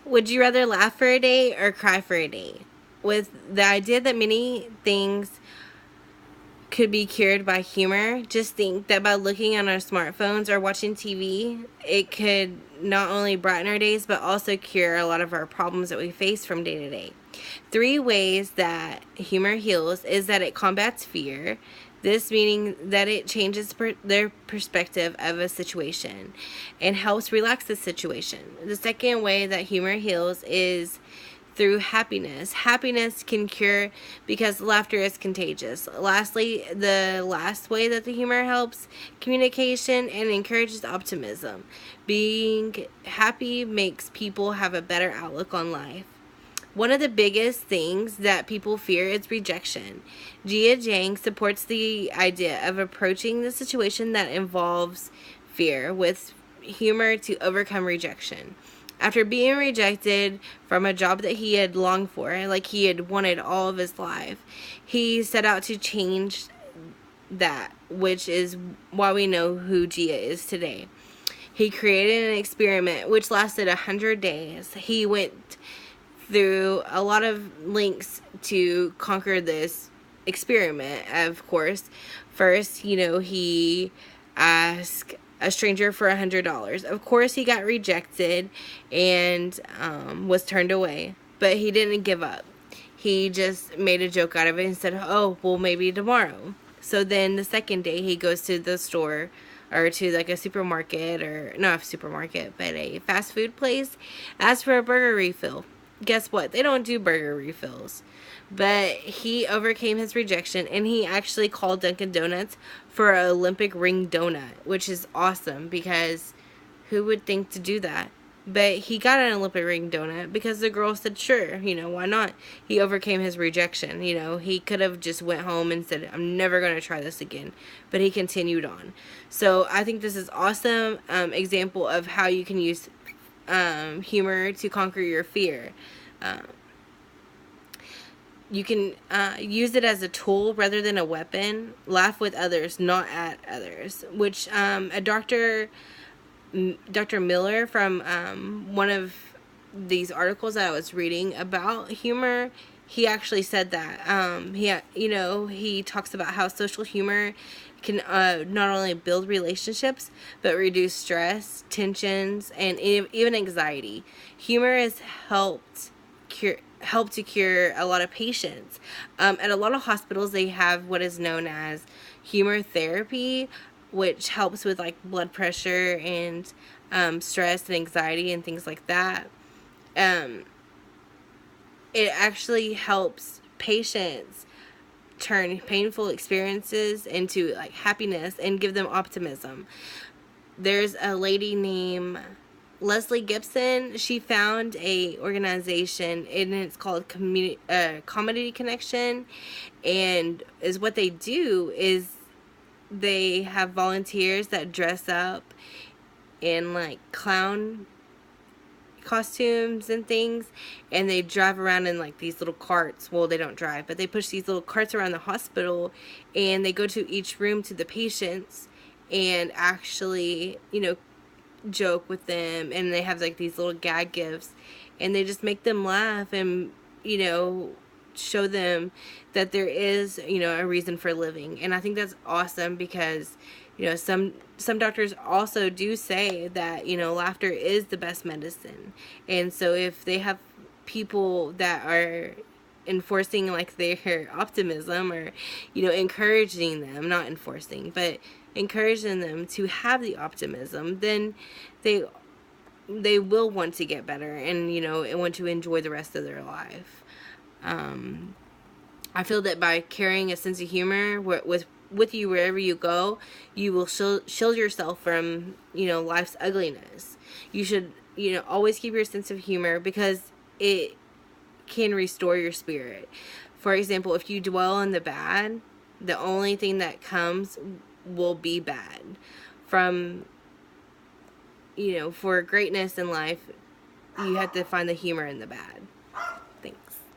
Would you rather laugh for a day or cry for a day? With the idea that many things could be cured by humor, just think that by looking on our smartphones or watching TV, it could not only brighten our days, but also cure a lot of our problems that we face from day to day. 3 ways that humor heals is that it combats fear. This meaning that it changes their perspective of a situation and helps relax the situation. The second way that humor heals is through happiness. Happiness can cure because laughter is contagious. Lastly, the last way that the humor helps communication and encourages optimism. Being happy makes people have a better outlook on life. One of the biggest things that people fear is rejection. Jia Jiang supports the idea of approaching the situation that involves fear with humor to overcome rejection. After being rejected from a job that he had longed for, like he had wanted all of his life, he set out to change that, which is why we know who Jia is today. He created an experiment which lasted 100 days. He went through a lot of links to conquer this experiment, of course. First, he asked a stranger for $100. Of course, he got rejected and was turned away, but he didn't give up. He just made a joke out of it and said, oh, well, maybe tomorrow. So then the second day, he goes to the store or to like a supermarket, or not a supermarket, but a fast food place, asks for a burger refill. Guess what? They don't do burger refills. But he overcame his rejection and he actually called Dunkin' Donuts for an Olympic ring donut, which is awesome because who would think to do that? But he got an Olympic ring donut because the girl said, sure, why not? He overcame his rejection. He could have just went home and said, I'm never going to try this again. But he continued on. So I think this is awesome example of how you can use humor to conquer your fear. You can use it as a tool rather than a weapon. Laugh with others, not at others. Which Dr. Miller, from one of these articles that I was reading about humor, he actually said that. He talks about how social humor can not only build relationships, but reduce stress, tensions, and even anxiety. Humor has helped to cure a lot of patients. At a lot of hospitals, they have what is known as humor therapy, which helps with like blood pressure and stress and anxiety and things like that. It actually helps patients turn painful experiences into like happiness and give them optimism. There's a lady named Leslie Gibson. She found a organization and it's called Comedy Connection, and is what they do is they have volunteers that dress up in like clown costumes and things, and they drive around in like these little carts. Well, they don't drive, but they push these little carts around the hospital, and they go to each room to the patients and actually joke with them, and they have like these little gag gifts, and they just make them laugh and show them that there is a reason for living. And I think that's awesome because some doctors also do say that laughter is the best medicine. And so if they have people that are enforcing like their optimism, or encouraging them, not enforcing, but encouraging them to have the optimism, then they will want to get better and and want to enjoy the rest of their life. I feel that by carrying a sense of humor with you wherever you go, you will shield yourself from life's ugliness. You should always keep your sense of humor because it can restore your spirit. For example, if you dwell on the bad, the only thing that comes will be bad. From for greatness in life, you have to find the humor in the bad.